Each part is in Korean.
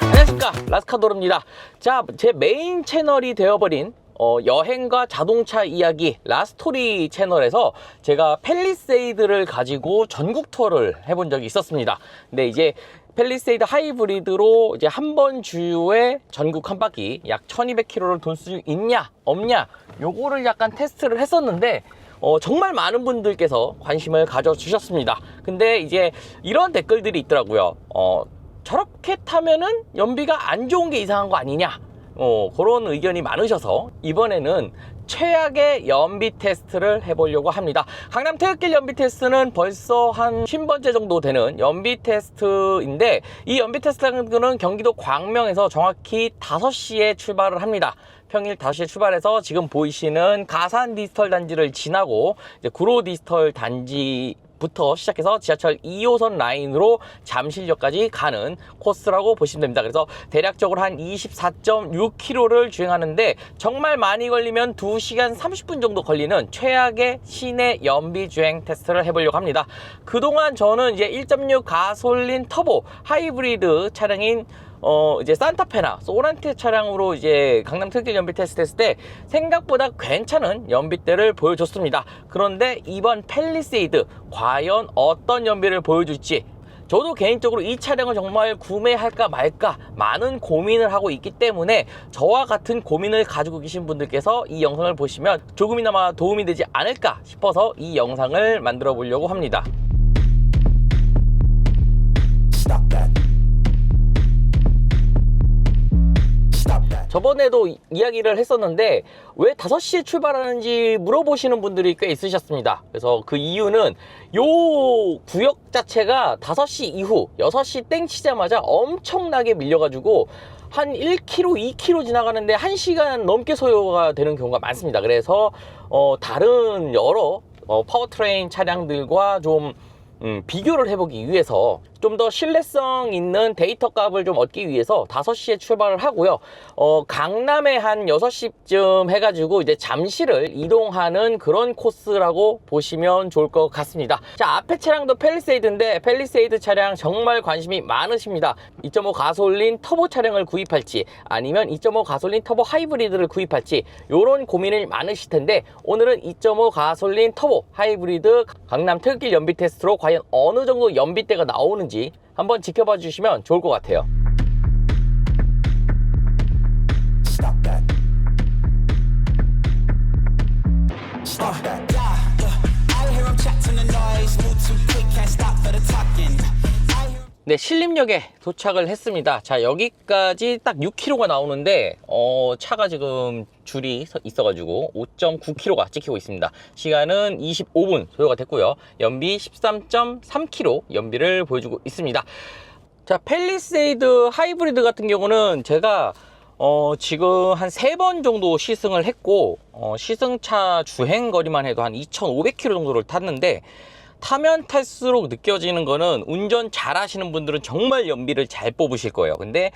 안녕하십니까, 라스카도르입니다. 자, 제 메인 채널이 되어버린 여행과 자동차 이야기 라스토리 채널에서 제가 팰리세이드를 가지고 전국 투어를 해본 적이 있었습니다. 근데 이제 팰리세이드 하이브리드로 이제 한 번 주유에 전국 한 바퀴 약 1200km를 돌 수 있냐 없냐 요거를 약간 테스트를 했었는데 정말 많은 분들께서 관심을 가져주셨습니다. 근데 이제 이런 댓글들이 있더라고요. 저렇게 타면은 연비가 안 좋은 게 이상한 거 아니냐, 그런 의견이 많으셔서 이번에는 최악의 연비 테스트를 해보려고 합니다. 강남 태극길 연비 테스트는 벌써 한 50번째 정도 되는 연비 테스트인데, 이 연비 테스트는 경기도 광명에서 정확히 5시에 출발을 합니다. 평일 5시에 출발해서 지금 보이시는 가산 디지털 단지를 지나고 이제 구로 디지털 단지 부터 시작해서 지하철 2호선 라인으로 잠실역까지 가는 코스라고 보시면 됩니다. 그래서 대략적으로 한 24.6km를 주행하는데 정말 많이 걸리면 2시간 30분 정도 걸리는 최악의 시내 연비 주행 테스트를 해보려고 합니다. 그동안 저는 이제 1.6 가솔린 터보 하이브리드 차량인 이제 산타페나 소란티 차량으로 이제 강남 특길 연비 테스트 했을 때 생각보다 괜찮은 연비대를 보여줬습니다. 그런데 이번 팰리세이드 과연 어떤 연비를 보여줄지, 저도 개인적으로 이 차량을 정말 구매할까 말까 많은 고민을 하고 있기 때문에 저와 같은 고민을 가지고 계신 분들께서 이 영상을 보시면 조금이나마 도움이 되지 않을까 싶어서 이 영상을 만들어 보려고 합니다. 저번에도 이야기를 했었는데 왜 5시에 출발하는지 물어보시는 분들이 꽤 있으셨습니다. 그래서 그 이유는 요 구역 자체가 5시 이후 6시 땡 치자마자 엄청나게 밀려가지고 한 1km, 2km 지나가는데 1시간 넘게 소요가 되는 경우가 많습니다. 그래서 다른 여러 파워트레인 차량들과 좀 비교를 해보기 위해서 좀 더 신뢰성 있는 데이터 값을 좀 얻기 위해서 5시에 출발을 하고요. 강남에 한 6시쯤 해가지고 이제 잠실을 이동하는 그런 코스라고 보시면 좋을 것 같습니다. 자, 앞에 차량도 팰리세이드인데 팰리세이드 차량 정말 관심이 많으십니다. 2.5 가솔린 터보 차량을 구입할지 아니면 2.5 가솔린 터보 하이브리드를 구입할지 요런 고민이 많으실 텐데, 오늘은 2.5 가솔린 터보 하이브리드 강남 특길 연비 테스트로 과연 어느 정도 연비대가 나오는지 한번 지켜봐 주시면 좋을 것 같아요. 네, 신림역에 도착을 했습니다. 자, 여기까지 딱 6km가 나오는데 차가 지금 줄이 있어가지고 5.9km가 찍히고 있습니다. 시간은 25분 소요가 됐고요. 연비 13.3km 연비를 보여주고 있습니다. 자, 팰리세이드 하이브리드 같은 경우는 제가 지금 한 3번 정도 시승을 했고, 시승차 주행거리만 해도 한 2,500km 정도를 탔는데, 타면 탈수록 느껴지는 거는 운전 잘 하시는 분들은 정말 연비를 잘 뽑으실 거예요. 근데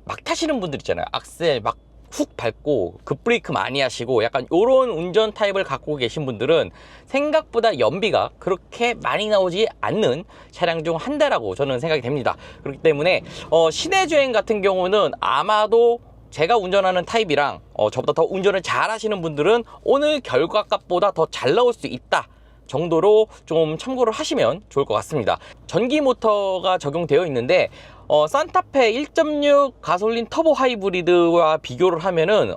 막 타시는 분들 있잖아요. 악셀 막 훅 밟고 급브레이크 많이 하시고 약간 요런 운전 타입을 갖고 계신 분들은 생각보다 연비가 그렇게 많이 나오지 않는 차량 중 한 대라고 저는 생각이 됩니다. 그렇기 때문에 시내 주행 같은 경우는 아마도 제가 운전하는 타입이랑 저보다 더 운전을 잘 하시는 분들은 오늘 결과값보다 더 잘 나올 수 있다 정도로 좀 참고를 하시면 좋을 것 같습니다. 전기 모터가 적용되어 있는데 산타페 1.6 가솔린 터보 하이브리드와 비교를 하면은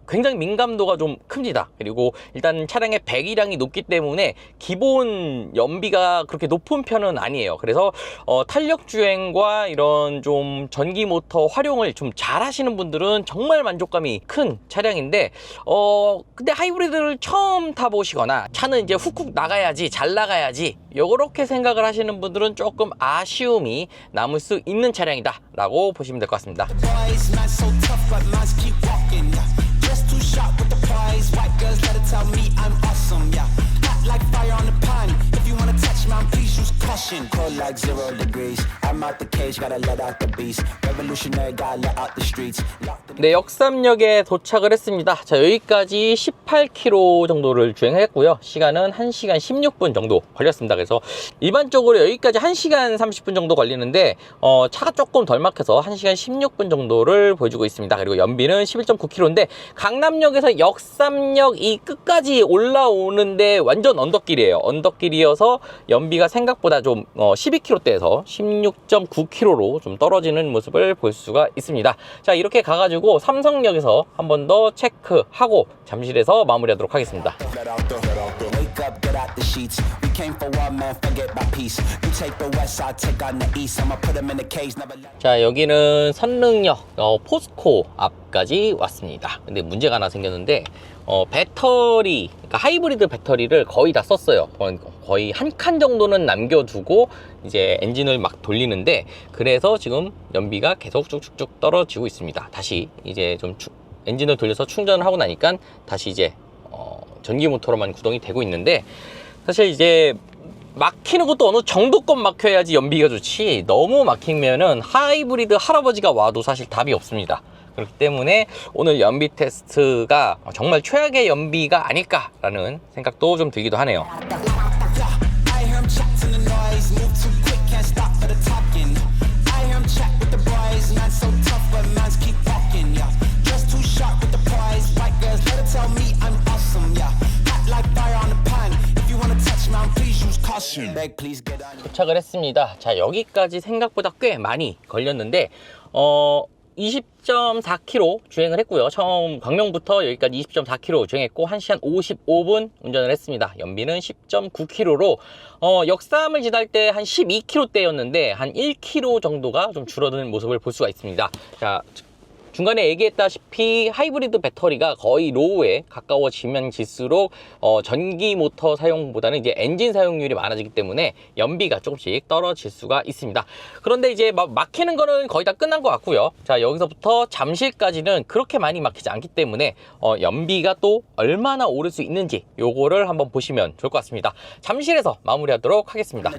굉장히 민감도가 좀 큽니다. 그리고 일단 차량의 배기량이 높기 때문에 기본 연비가 그렇게 높은 편은 아니에요. 그래서 탄력 주행과 이런 좀 전기 모터 활용을 좀 잘 하시는 분들은 정말 만족감이 큰 차량인데, 근데 하이브리드를 처음 타보시거나 차는 이제 훅훅 나가야지, 잘 나가야지 요렇게 생각을 하시는 분들은 조금 아쉬움이 남을 수 있는 차량이다 라고 보시면 될 것 같습니다. Shot with the prize, white girls let her tell me I'm awesome, yeah. Hot like fire on the pan. If you wanna touch mine, please use caution. Cold like 0 degrees. I'm out the cage, gotta let out the beast. Revolutionary, gotta let out the streets. 네, 역삼역에 도착을 했습니다. 자, 여기까지 18km 정도를 주행했고요. 시간은 1시간 16분 정도 걸렸습니다. 그래서 일반적으로 여기까지 1시간 30분 정도 걸리는데 차가 조금 덜 막혀서 1시간 16분 정도를 보여주고 있습니다. 그리고 연비는 11.9km인데 강남역에서 역삼역 이 끝까지 올라오는데 완전 언덕길이에요. 언덕길이어서 연비가 생각보다 좀 12km대에서 16.9km로 좀 떨어지는 모습을 볼 수가 있습니다. 자, 이렇게 가가지고 삼성역에서 한 번 더 체크하고 잠실에서 마무리하도록 하겠습니다. 자, 여기는 선릉역 포스코 앞까지 왔습니다. 근데 문제가 하나 생겼는데 배터리, 그러니까 하이브리드 배터리를 거의 다 썼어요. 거의 한 칸 정도는 남겨두고 이제 엔진을 막 돌리는데, 그래서 지금 연비가 계속 쭉쭉쭉 떨어지고 있습니다. 다시 이제 좀 엔진을 돌려서 충전을 하고 나니까 다시 이제 전기 모터로만 구동이 되고 있는데, 사실 이제 막히는 것도 어느 정도껏 막혀야지 연비가 좋지, 너무 막히면은 하이브리드 할아버지가 와도 사실 답이 없습니다. 그렇기 때문에 오늘 연비 테스트가 정말 최악의 연비가 아닐까라는 생각도 좀 들기도 하네요. 도착을 했습니다. 자, 여기까지 생각보다 꽤 많이 걸렸는데 20.4km 주행을 했고요. 처음 광명부터 여기까지 20.4km 주행했고 1시간 55분 운전을 했습니다. 연비는 10.9km로 역삼을 지날 때 한 12km대였는데 한 1km 정도가 좀 줄어드는 모습을 볼 수가 있습니다. 자, 중간에 얘기했다시피 하이브리드 배터리가 거의 로우에 가까워지면 질수록 전기 모터 사용보다는 이제 엔진 사용률이 많아지기 때문에 연비가 조금씩 떨어질 수가 있습니다. 그런데 이제 막히는 거는 거의 다 끝난 것 같고요. 자, 여기서부터 잠실까지는 그렇게 많이 막히지 않기 때문에 연비가 또 얼마나 오를 수 있는지 요거를 한번 보시면 좋을 것 같습니다. 잠실에서 마무리하도록 하겠습니다.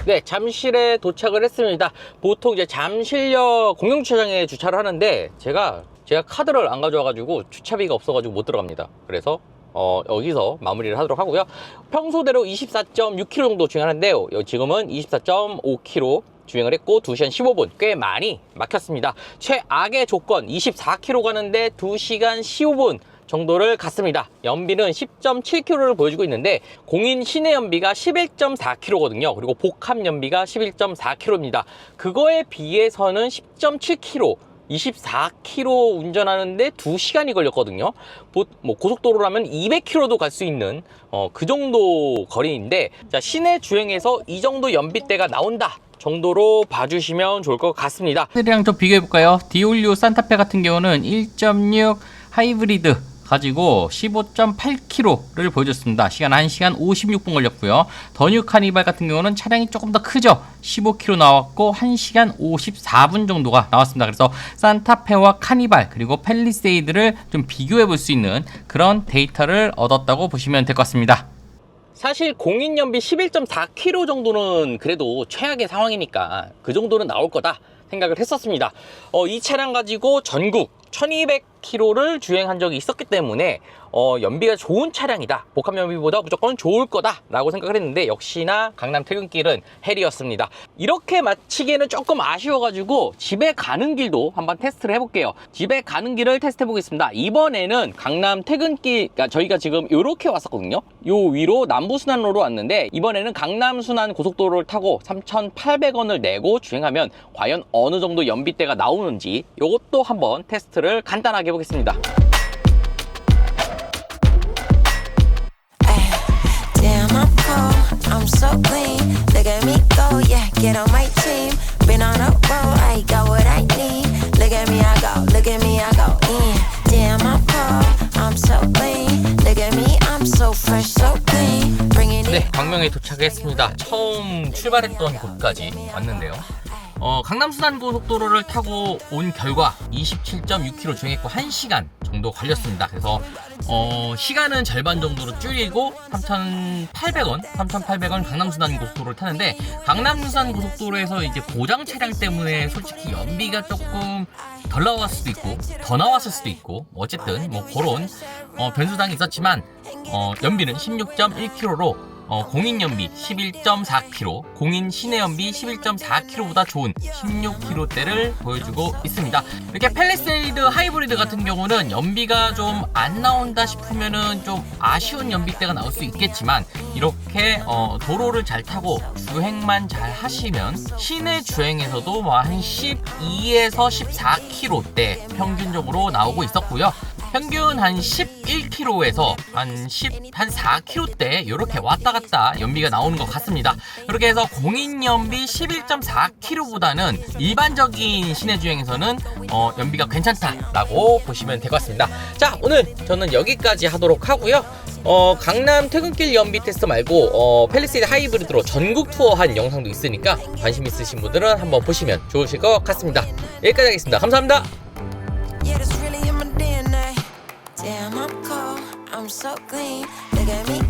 네, 잠실에 도착을 했습니다. 보통 이제 잠실역 공영주차장에 주차를 하는데 제가 카드를 안 가져와가지고 주차비가 없어가지고 못 들어갑니다. 그래서 여기서 마무리를 하도록 하고요. 평소대로 24.6km 정도 주행하는데요, 지금은 24.5km 주행을 했고 2시간 15분, 꽤 많이 막혔습니다. 최악의 조건 24km 가는데 2시간 15분 정도를 갔습니다. 연비는 10.7km를 보여주고 있는데 공인 시내 연비가 11.4km거든요. 그리고 복합 연비가 11.4km입니다. 그거에 비해서는 10.7km 24km 운전하는데 2시간이 걸렸거든요. 뭐 고속도로라면 200km도 갈 수 있는 그 정도 거리인데, 자, 시내 주행에서 이 정도 연비대가 나온다 정도로 봐주시면 좋을 것 같습니다. 이랑 좀 비교해볼까요? 디올리오 산타페 같은 경우는 1.6 하이브리드 가지고 15.8km를 보여줬습니다. 시간 1시간 56분 걸렸고요. 더 뉴 카니발 같은 경우는 차량이 조금 더 크죠. 15km 나왔고 1시간 54분 정도가 나왔습니다. 그래서 산타페와 카니발 그리고 팰리세이드를 좀 비교해 볼 수 있는 그런 데이터를 얻었다고 보시면 될 것 같습니다. 사실 공인 연비 11.4km 정도는 그래도 최악의 상황이니까 그 정도는 나올 거다 생각을 했었습니다. 이 차량 가지고 전국 1200km를 주행한 적이 있었기 때문에 연비가 좋은 차량이다, 복합 연비보다 무조건 좋을 거다 라고 생각을 했는데, 역시나 강남 퇴근길은 헬이었습니다. 이렇게 마치기에는 조금 아쉬워가지고 집에 가는 길도 한번 테스트를 해볼게요. 집에 가는 길을 테스트 해보겠습니다. 이번에는 강남 퇴근길, 그러니까 저희가 지금 이렇게 왔었거든요. 요 위로 남부순환로로 왔는데, 이번에는 강남순환 고속도로를 타고 3,800원을 내고 주행하면 과연 어느 정도 연비대가 나오는지 이것도 한번 테스트를 간단하게 해보겠습니다. I'm so clean, look at me go, yeah, get on my team. Been on a roll, I got what I need. Look at me, I go, look at me, I go in. Damn, I'm cold, I'm so clean. Look at me, I'm so fresh, so clean. Bringing it. 네, 광명에 도착했습니다. 처음 출발했던 곳까지 왔는데요. 강남순환고속도로를 타고 온 결과 27.6km 주행했고 1시간 정도 걸렸습니다. 그래서 시간은 절반 정도로 줄이고 3,800원 강남순환 고속도로를 타는데, 강남순환 고속도로에서 이제 고장 차량 때문에 솔직히 연비가 조금 덜 나왔을 수도 있고 더 나왔을 수도 있고, 어쨌든 뭐 그런 변수당이 있었지만 연비는 16.1km로 공인 연비 11.4km, 공인 시내 연비 11.4km보다 좋은 16km대를 보여주고 있습니다. 이렇게 팰리세이드 하이브리드 같은 경우는 연비가 좀 안 나온다 싶으면은 좀 아쉬운 연비대가 나올 수 있겠지만, 이렇게 도로를 잘 타고 주행만 잘 하시면 시내 주행에서도 뭐 한 12에서 14km대 평균적으로 나오고 있었고요. 평균 한 11km에서 한 4km대 이렇게 왔다 갔다 연비가 나오는 것 같습니다. 그렇게 해서 공인 연비 11.4km보다는 일반적인 시내 주행에서는 연비가 괜찮다라고 보시면 될 것 같습니다. 자, 오늘 저는 여기까지 하도록 하고요. 강남 퇴근길 연비 테스트 말고 팰리세이드 하이브리드로 전국 투어한 영상도 있으니까 관심 있으신 분들은 한번 보시면 좋으실 것 같습니다. 여기까지 하겠습니다. 감사합니다. Yeah, that's really in my DNA. Damn, I'm cold, I'm so clean. Look at me